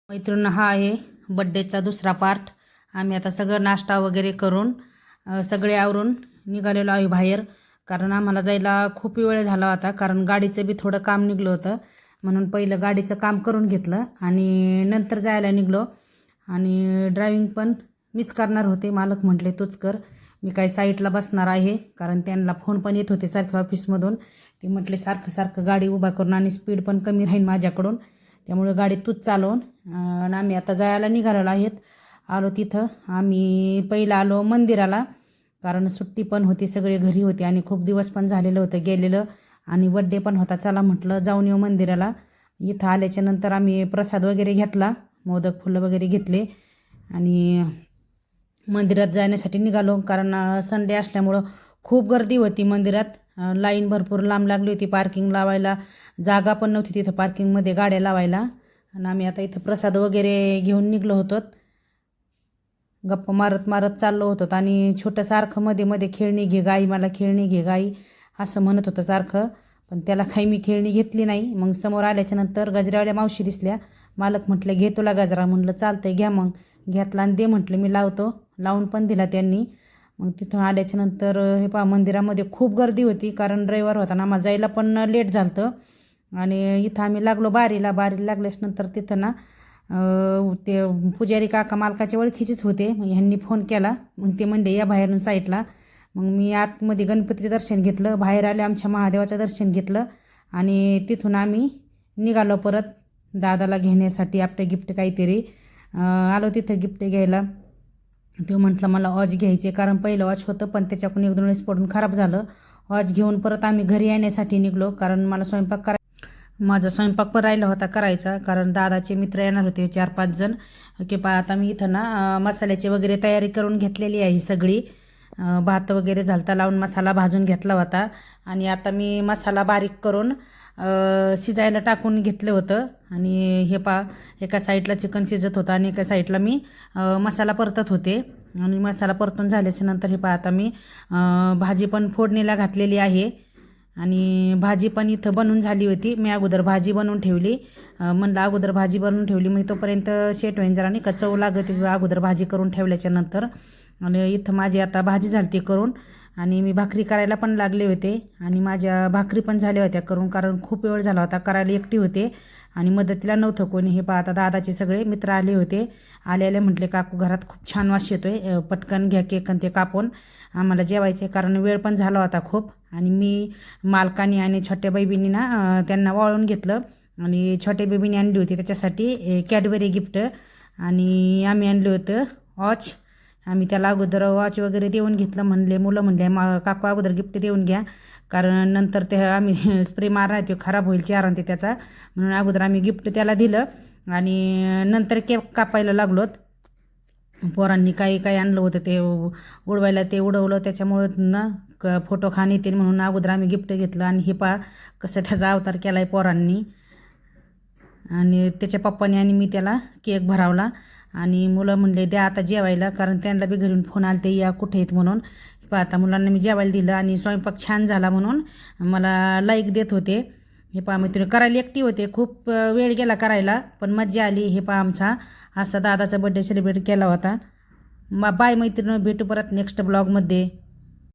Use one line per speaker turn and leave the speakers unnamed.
मैत्रीण हा आहे बड्डेचा दुसरा पार्ट। आम्ही आता सगळं नाश्ता वगैरे करून सगळे आवरून निघालेलो आहे बाहेर, कारण आम्हाला जायला खूप वेळ झाला होता, कारण गाडीचं बी थोडं काम निघलं होतं, म्हणून पहिलं गाडीचं काम करून घेतलं आणि नंतर जायला निघलो। आणि ड्रायव्हिंग पण मीच करणार होते, मालक म्हटले तूच कर, मी काय साईडला बसणार आहे, कारण त्यांना फोन पण येत होते सारखे ऑफिसमधून। ते म्हटले सारखं सारखं गाडी उभा करून आणि स्पीड पण कमी राहील माझ्याकडून, त्यामुळे गाडी तूच चालवून। आणि आम्ही आता जायला निघालेलो आहेत। आलो तिथं आम्ही पहिला आलो मंदिराला, कारण सुट्टी पण होती, सगळे घरी होते आणि खूप दिवस पण झालेलं होतं गेलेलं आणि बड्डे पण होता, चला म्हटलं जाऊन येऊ मंदिराला। इथं आल्याच्या नंतर आम्ही प्रसाद वगैरे घेतला, मोदक फुलं वगैरे घेतले आणि मंदिरात जाण्यासाठी निघालो, कारण संडे असल्यामुळं खूप गर्दी होती मंदिरात। लाईन भरपूर लांब लागली होती, पार्किंग लावायला जागा पण नव्हती तिथं पार्किंगमध्ये गाड्या लावायला। आणि आम्ही आता इथं प्रसाद वगैरे घेऊन निघलो होतो, गप्पा मारत मारत चाललो होतो आणि छोटं सारखं मध्ये मध्ये खेळणी घे गाई, मला खेळणी घे गाई असं म्हणत होतं सारखं, पण त्याला काही मी खेळणी घेतली नाही। मग समोर आल्याच्या नंतर गजऱ्यावाल्या मावशी दिसल्या, मालक म्हटले घे तुला गजरा, म्हणलं चालतंय घ्या, मग घेतला आणि दे म्हटलं मी लावतो, लावून पण दिला त्यांनी। मग तिथून आल्याच्या नंतर हे पहा मंदिरामध्ये खूप गर्दी होती, कारण रविवार होता ना, आम्हाला जायला पण लेट झालं आणि इथं आम्ही लागलो बारीला लागल्याच नंतर तिथं ना ते पुजारी काका मालकाच्या ओळखीचेच होते, मग ह्यांनी फोन केला, मग ते म्हणले या बाहेरून साईडला। मग मी आतमध्ये गणपतीचं दर्शन घेतलं, बाहेर आले आमच्या महादेवाचं दर्शन घेतलं आणि तिथून आम्ही निघालो परत दादाला घेण्यासाठी आपलं गिफ्ट काहीतरी। आलो तिथं गिफ्ट घ्यायला, तो म्हटलं मला वॉच घ्यायचे, कारण पहिलं वॉच होतं पण त्याच्याकडून एक दोन वेळेस पडून खराब झालं। वॉच घेऊन परत आम्ही घरी येण्यासाठी निघलो, कारण मला स्वयंपाक माझा स्वयंपाक पण राहिला होता करायचा, कारण दादाचे मित्र येणार होते 4-5 जण। की आता मी इथं ना मसाल्याची वगैरे तयारी करून घेतलेली आहे सगळी, भात वगैरे झालता लावून मसाला भाजून घेतला होता आणि आता मी मसाला बारीक करून शिजायला टाकून घेतलं होतं। आणि हे एका साईडला चिकन शिजत होतं आणि एका साईडला मी मसाला परतत होते आणि मसाला परतून झाल्याच्या नंतर हे आता मी भाजी पण फोडणीला घातलेली आहे आणि भाजी पण इथं बनवून झाली होती। मी अगोदर भाजी बनवून ठेवली, म्हणलं अगोदर भाजी बनवून ठेवली मग तोपर्यंत शेट होईन जरा, नाही का चव लागत अगोदर भाजी करून ठेवल्याच्या नंतर। आणि इथं माझी आता भाजी झालती करून आणि मी भाकरी करायला पण लागले होते आणि माझ्या भाकरी पण झाल्या होत्या करून, कारण खूप वेळ झाला होता, करायला एकटी होते आणि मदतीला नव्हतं कोणी। हे आता दादाचे सगळे मित्र आले होते, आले म्हटले काकू घरात खूप छान वास येतोय, पटकन घ्या केक आणि ते कापून आम्हाला जेवायचे, कारण वेळ पण झाला होता खूप। आणि मी मालकानी आणि छोट्या बेबीनी ना त्यांना वाळून घेतलं आणि छोट्या बेबीने आणली होती त्याच्यासाठी कॅडबरी गिफ्ट आणि आम्ही आणलं होतं वॉच। आम्ही त्याला अगोदर वॉच वगैरे देऊन घेतलं, म्हणले मुलं म्हणले काकू अगोदर गिफ्ट देऊन घ्या, कारण नंतर ते आम्ही स्प्रे मारणार ते खराब होईल चेहरा ते त्याचा, म्हणून अगोदर आम्ही गिफ्ट त्याला दिलं आणि नंतर केक कापायला लागलोत। पोरांनी काही काही आणलं होतं ते उडवायला, ते उडवलं, त्याच्यामुळं ना फोटो खाण येतील म्हणून अगोदर आम्ही गिफ्ट घेतलं। आणि हे कसं त्याचा अवतार केला आहे पोरांनी, आणि त्याच्या पप्पाने आणि मी त्याला केक भरावला आणि मुलं म्हणले द्या आता जेवायला, कारण त्यांना बी घरून फोन आले ते या कुठे आहेत म्हणून। आता मुलांना मी जेवायला दिलं आणि स्वयंपाक छान झाला म्हणून मला लाईक देत होते। हे मैत्रिणी करायला एकटी होते, खूप वेळ गेला करायला पण मज्जा आली। हे आमचा असा दादाचा बड्डे सेलिब्रेट केला होता। बाय मैत्रिणी, भेटू परत नेक्स्ट ब्लॉगमध्ये।